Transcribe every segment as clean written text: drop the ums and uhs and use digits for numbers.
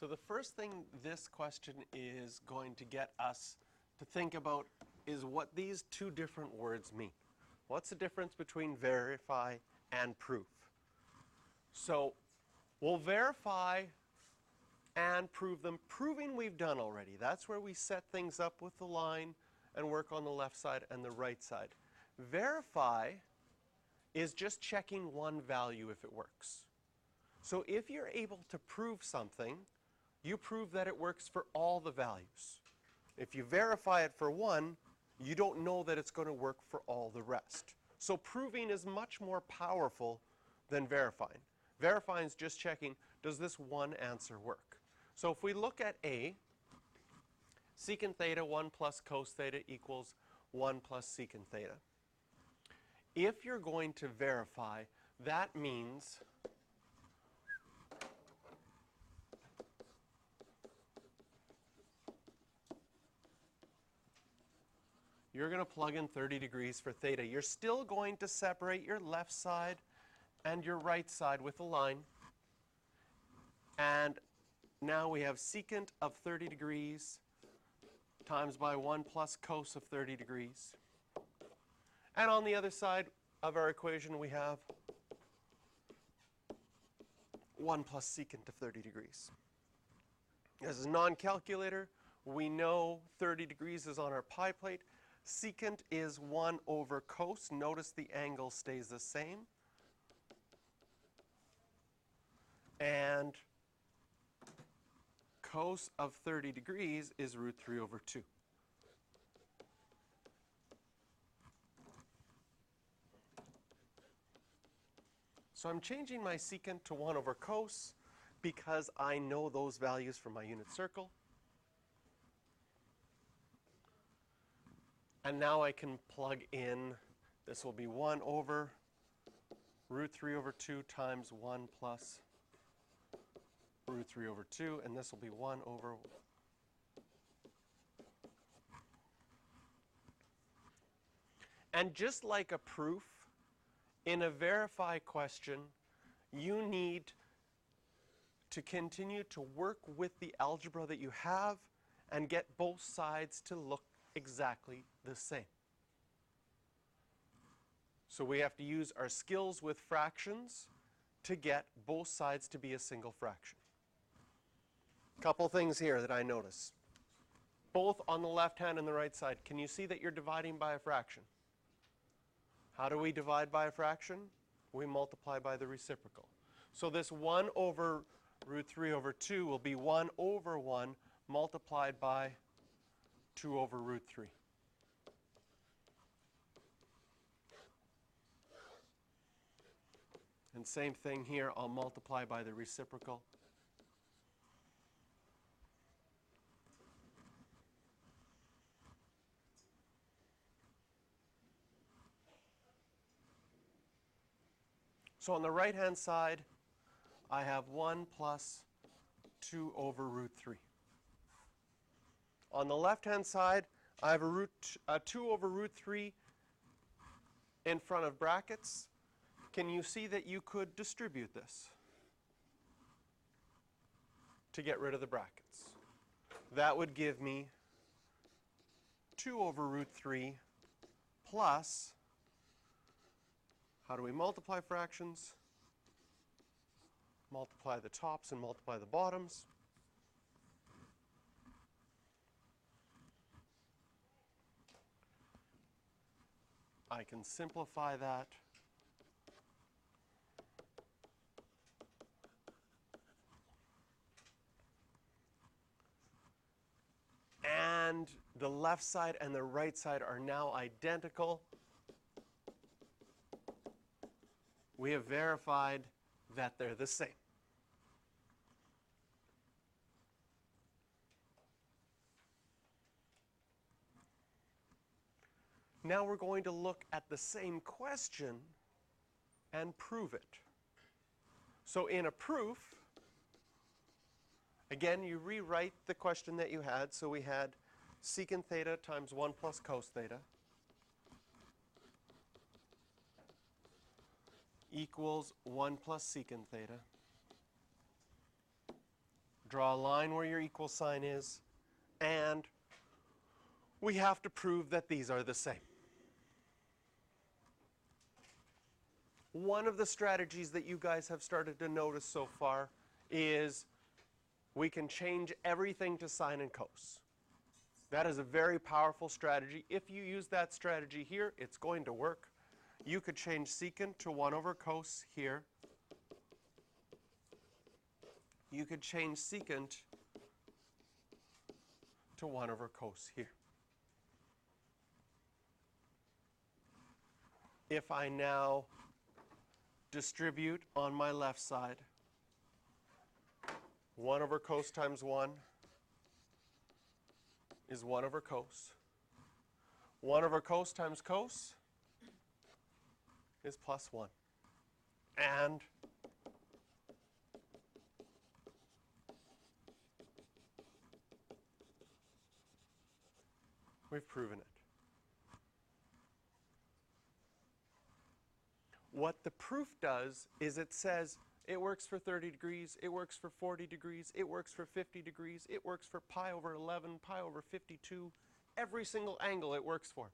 So the first thing this question is going to get us to think about is what these two different words mean. What's the difference between verify and prove? So we'll verify and prove them. Proving we've done already. That's where we set things up with the line and work on the left side and the right side. Verify is just checking one value if it works. So if you're able to prove something, you prove that it works for all the values. If you verify it for one, you don't know that it's going to work for all the rest. So proving is much more powerful than verifying. Verifying is just checking, does this one answer work? So if we look at A, secant theta 1 plus cos theta equals 1 plus secant theta. If you're going to verify, that means you're going to plug in 30 degrees for theta. You're still going to separate your left side and your right side with a line. And now we have secant of 30 degrees times by 1 plus cos of 30 degrees. And on the other side of our equation, we have 1 plus secant of 30 degrees. This is a non-calculator. We know 30 degrees is on our pi plate. Secant is 1 over cos. Notice the angle stays the same. And cos of 30 degrees is root 3 over 2. So I'm changing my secant to 1 over cos because I know those values from my unit circle. And now I can plug in, this will be 1 over root 3 over 2 times 1 plus root 3 over 2, and this will be 1 over. And just like a proof, in a verify question, you need to continue to work with the algebra that you have and get both sides to look exactly the same. So we have to use our skills with fractions to get both sides to be a single fraction. Couple things here that I notice. Both on the left hand and the right side, can you see that you're dividing by a fraction? How do we divide by a fraction? We multiply by the reciprocal. So this 1 over root 3 over 2 will be 1 over 1 multiplied by 2 over root 3. And same thing here, I'll multiply by the reciprocal. So on the right-hand side, I have 1 plus 2 over root 3. On the left-hand side, I have a 2 over root 3 in front of brackets. Can you see that you could distribute this to get rid of the brackets? That would give me 2 over root 3 plus, how do we multiply fractions? Multiply the tops and multiply the bottoms. I can simplify that. And the left side and the right side are now identical. We have verified that they're the same. Now we're going to look at the same question and prove it. So in a proof, again, you rewrite the question that you had. So we had secant theta times 1 plus cos theta equals 1 plus secant theta Draw a line where your equal sign is, and we have to prove that these are the same. One of the strategies that you guys have started to notice so far is we can change everything to sine and cos. That is a very powerful strategy. If you use that strategy here, it's going to work. You could change secant to 1 over cos here. You could change secant to 1 over cos here. If I now distribute on my left side, 1 over cos times 1 is 1 over cos. 1 over cos times cos is plus 1. And we've proven it. What the proof does is it says it works for 30 degrees, it works for 40 degrees, it works for 50 degrees, it works for pi over 11, pi over 52, every single angle it works for.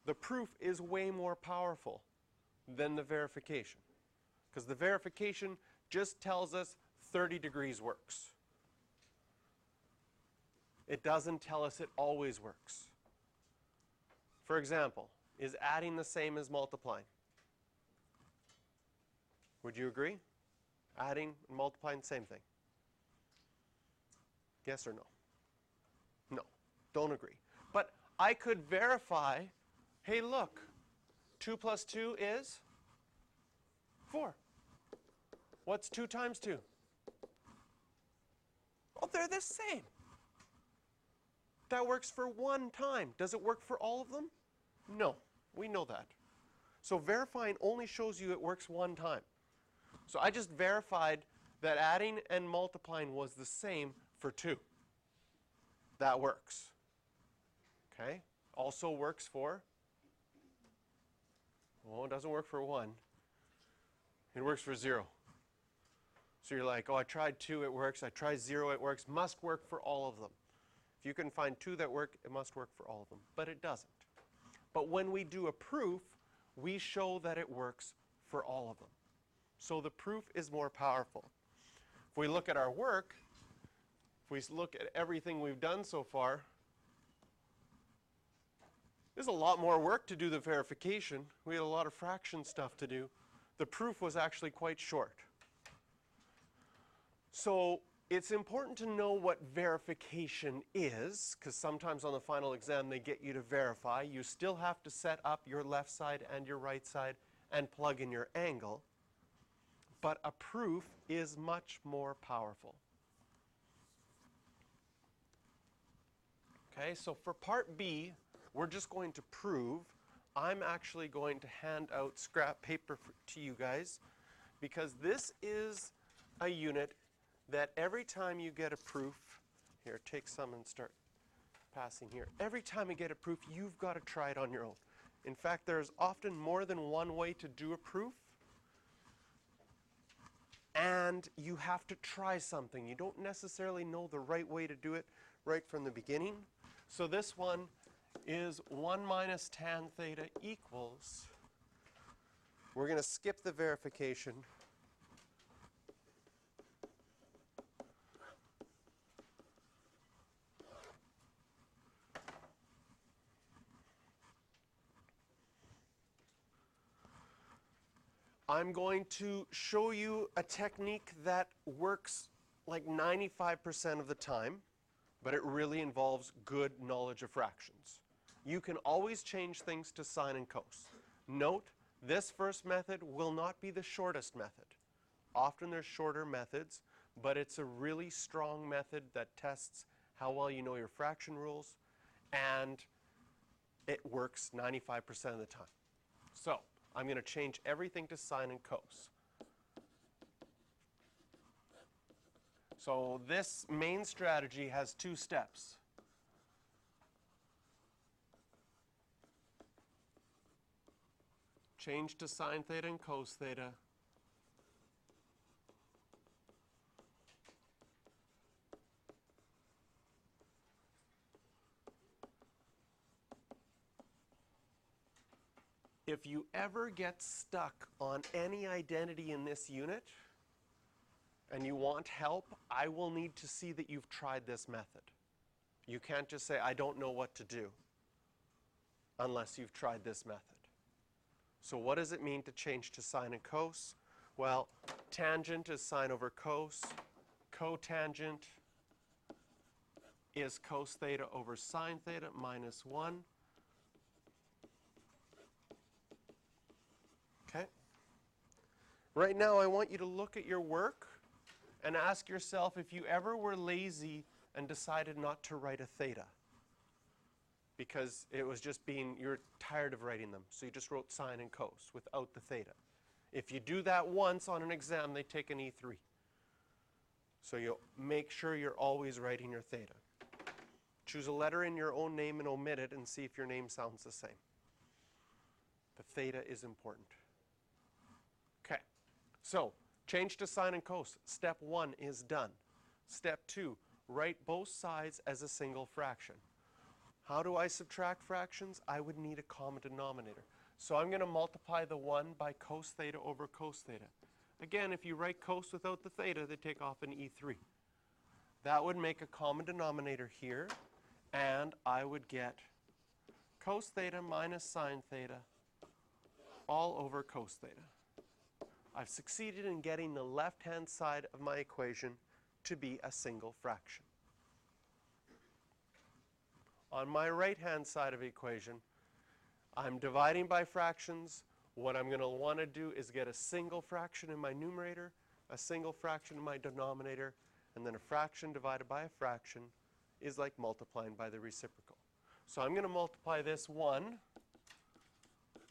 The proof is way more powerful than the verification, because the verification just tells us 30 degrees works. It doesn't tell us it always works. For example, is adding the same as multiplying? Would you agree? Adding and multiplying, same thing. Yes or no? No, don't agree. But I could verify, hey look, 2 plus 2 is 4. What's 2 times 2? Oh, they're the same. That works for one time. Does it work for all of them? No, we know that. So verifying only shows you it works one time. So I just verified that adding and multiplying was the same for 2. That works. Okay? Also works for, well, it doesn't work for 1. It works for 0. So you're like, oh, I tried 2, it works. I tried 0, it works. Must work for all of them. If you can find 2 that work, it must work for all of them. But it doesn't. But when we do a proof, we show that it works for all of them. So the proof is more powerful. If we look at our work, if we look at everything we've done so far, there's a lot more work to do the verification. We had a lot of fraction stuff to do. The proof was actually quite short. So it's important to know what verification is, because sometimes on the final exam they get you to verify. You still have to set up your left side and your right side and plug in your angle. But a proof is much more powerful. Okay, so for part B, we're just going to prove. I'm actually going to hand out scrap paper to you guys, because this is a unit that every time you get a proof, here, take some and start passing here. Every time you get a proof, you've got to try it on your own. In fact, there's often more than one way to do a proof. And you have to try something. You don't necessarily know the right way to do it right from the beginning. So this one is 1 minus tan theta equals, we're going to skip the verification. I'm going to show you a technique that works like 95% of the time, but it really involves good knowledge of fractions. You can always change things to sine and cos. Note, this first method will not be the shortest method. Often there's shorter methods, but it's a really strong method that tests how well you know your fraction rules, and it works 95% of the time. So I'm going to change everything to sine and cos. So this main strategy has 2 steps. Change to sine theta and cos theta. if you ever get stuck on any identity in this unit and you want help, I will need to see that you've tried this method. You can't just say, I don't know what to do, unless you've tried this method. So what does it mean to change to sine and cos? Well, tangent is sine over cos. Cotangent is cos theta over sine theta minus 1. Okay? Right now, I want you to look at your work and ask yourself if you ever were lazy and decided not to write a theta because it was just you're tired of writing them. So you just wrote sine and cos without the theta. If you do that once on an exam, they take an E3. So you'll make sure you're always writing your theta. Choose a letter in your own name and omit it and see if your name sounds the same. The theta is important. Okay, so change to sine and cos. Step 1 is done. Step 2, write both sides as a single fraction. How do I subtract fractions? I would need a common denominator. So I'm going to multiply the 1 by cos theta over cos theta. Again, if you write cos without the theta, they take off an E3. That would make a common denominator here, and I would get cos theta minus sine theta all over cos theta. I've succeeded in getting the left-hand side of my equation to be a single fraction. On my right-hand side of the equation, I'm dividing by fractions. What I'm going to want to do is get a single fraction in my numerator, a single fraction in my denominator, and then a fraction divided by a fraction is like multiplying by the reciprocal. So I'm going to multiply this 1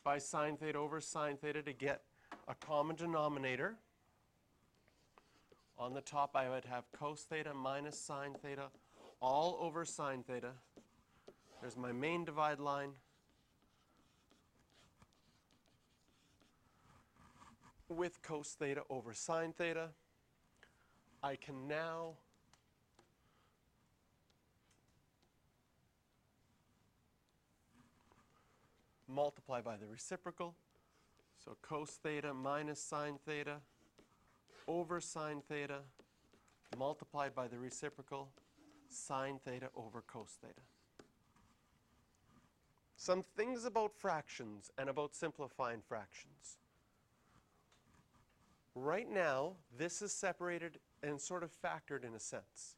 by sine theta over sine theta to get a common denominator. On the top, I would have cos theta minus sine theta all over sine theta. There's my main divide line. With cos theta over sine theta, I can now multiply by the reciprocal. So cos theta minus sine theta over sine theta multiplied by the reciprocal, sine theta over cos theta. Some things about fractions and about simplifying fractions. Right now, this is separated and sort of factored in a sense.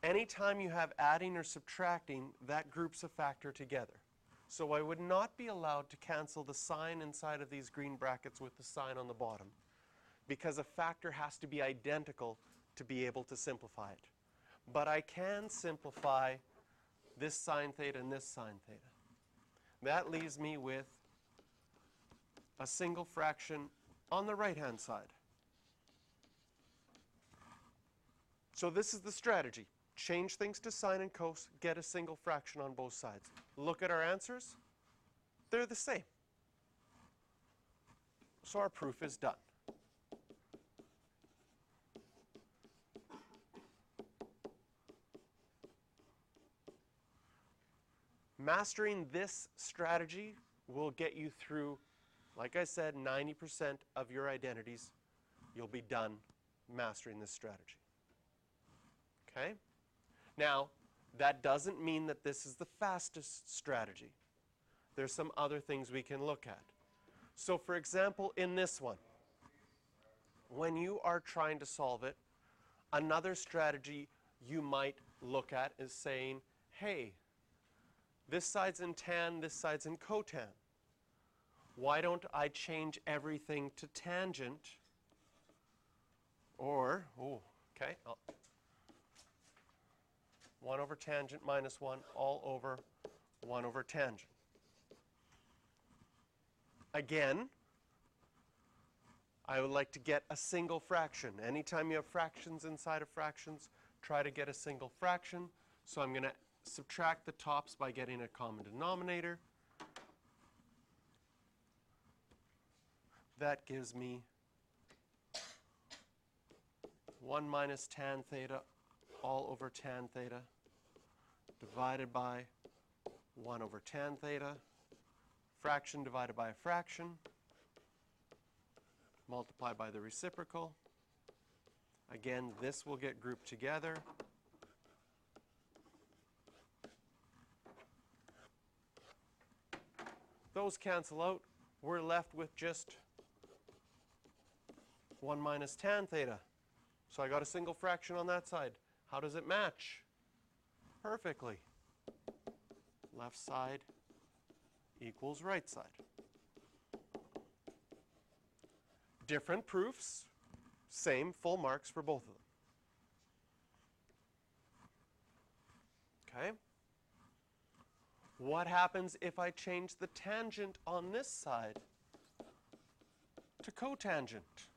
Anytime you have adding or subtracting, that groups a factor together. So I would not be allowed to cancel the sign inside of these green brackets with the sign on the bottom, because a factor has to be identical to be able to simplify it. But I can simplify this sine theta and this sine theta. That leaves me with a single fraction on the right-hand side. So this is the strategy. Change things to sine and cos, get a single fraction on both sides. Look at our answers. They're the same. So our proof is done. Mastering this strategy will get you through, like I said, 90% of your identities. You'll be done mastering this strategy. Okay? Now, that doesn't mean that this is the fastest strategy. There's some other things we can look at. So for example, in this one, when you are trying to solve it, another strategy you might look at is saying, hey, this side's in tan, this side's in cotan. Why don't I change everything to tangent? Or, 1 over tangent minus 1 all over 1 over tangent. Again, I would like to get a single fraction. Anytime you have fractions inside of fractions, try to get a single fraction. So I'm going to subtract the tops by getting a common denominator. That gives me 1 minus tan theta all over tan theta divided by 1 over tan theta. Fraction divided by a fraction. Multiply by the reciprocal. Again, this will get grouped together. Those cancel out. We're left with just 1 minus tan theta. So I got a single fraction on that side. How does it match? Perfectly. Left side equals right side. Different proofs, same full marks for both of them. Okay? What happens if I change the tangent on this side to cotangent?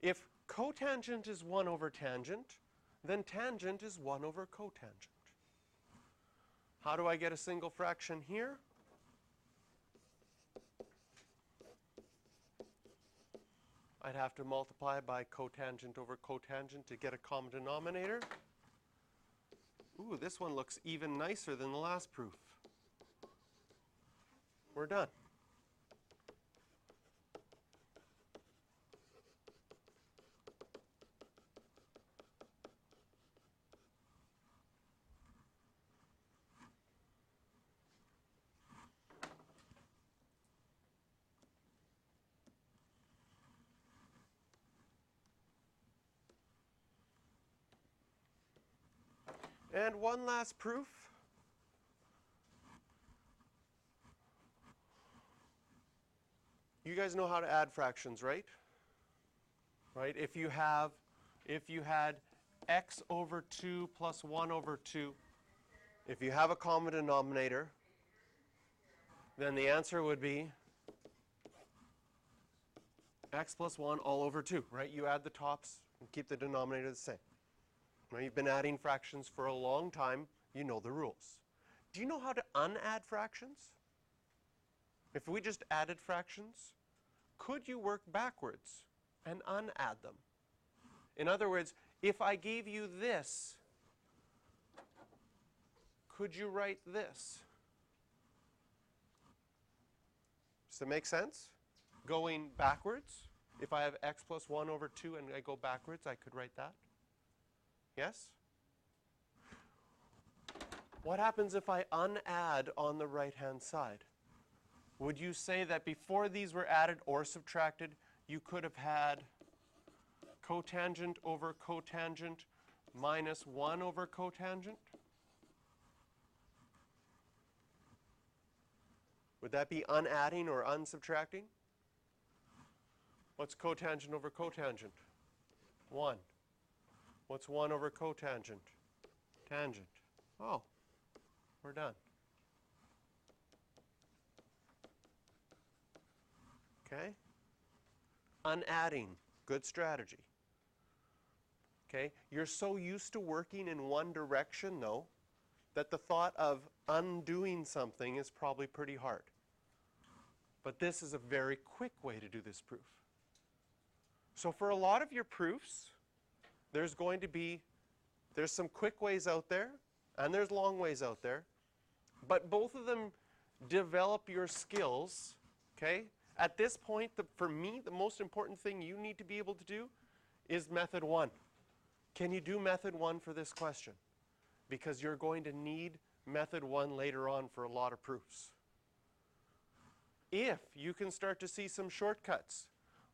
If cotangent is 1 over tangent, then tangent is 1 over cotangent. How do I get a single fraction here? I'd have to multiply by cotangent over cotangent to get a common denominator. Ooh, this one looks even nicer than the last proof. We're done. And one last proof. You guys know how to add fractions, right? Right? If you had x over 2 plus 1 over 2, if you have a common denominator, then the answer would be x plus 1 all over 2, right? You add the tops and keep the denominator the same. Right? You've been adding fractions for a long time. You know the rules. Do you know how to unadd fractions? If we just added fractions, could you work backwards and unadd them? In other words, if I gave you this, could you write this? Does that make sense? Going backwards, if I have x plus 1 over 2 and I go backwards, I could write that. Yes? What happens if I unadd on the right-hand side? Would you say that before these were added or subtracted, you could have had cotangent over cotangent minus 1 over cotangent? Would that be unadding or unsubtracting? What's cotangent over cotangent? 1. What's 1 over cotangent? Tangent. Oh, we're done. Okay? Unadding, good strategy. Okay? You're so used to working in one direction, though, that the thought of undoing something is probably pretty hard. But this is a very quick way to do this proof. So for a lot of your proofs, there's some quick ways out there, and there's long ways out there. But both of them develop your skills, okay? At this point, for me, the most important thing you need to be able to do is method 1. Can you do method 1 for this question? Because you're going to need method 1 later on for a lot of proofs. If you can start to see some shortcuts,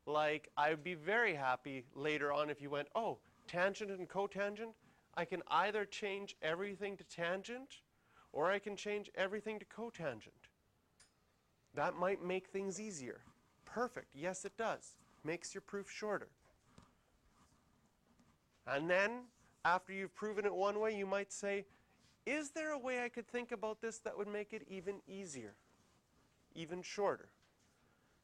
like I would be very happy later on if you went, oh, tangent and cotangent, I can either change everything to tangent or I can change everything to cotangent. That might make things easier. Perfect. Yes, it does. Makes your proof shorter. And then, after you've proven it one way, you might say, is there a way I could think about this that would make it even easier, even shorter?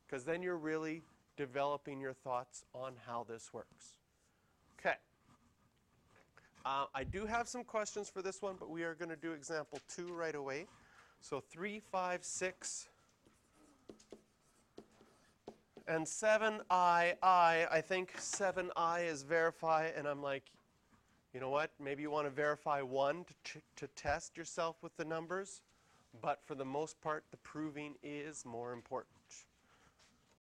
Because then you're really developing your thoughts on how this works. Okay. I do have some questions for this one, but we are going to do example 2 right away. So 3, 5, 6, and 7i, I think 7i is verify, and I'm like, you know what? Maybe you want to verify 1 to test yourself with the numbers. but for the most part, the proving is more important.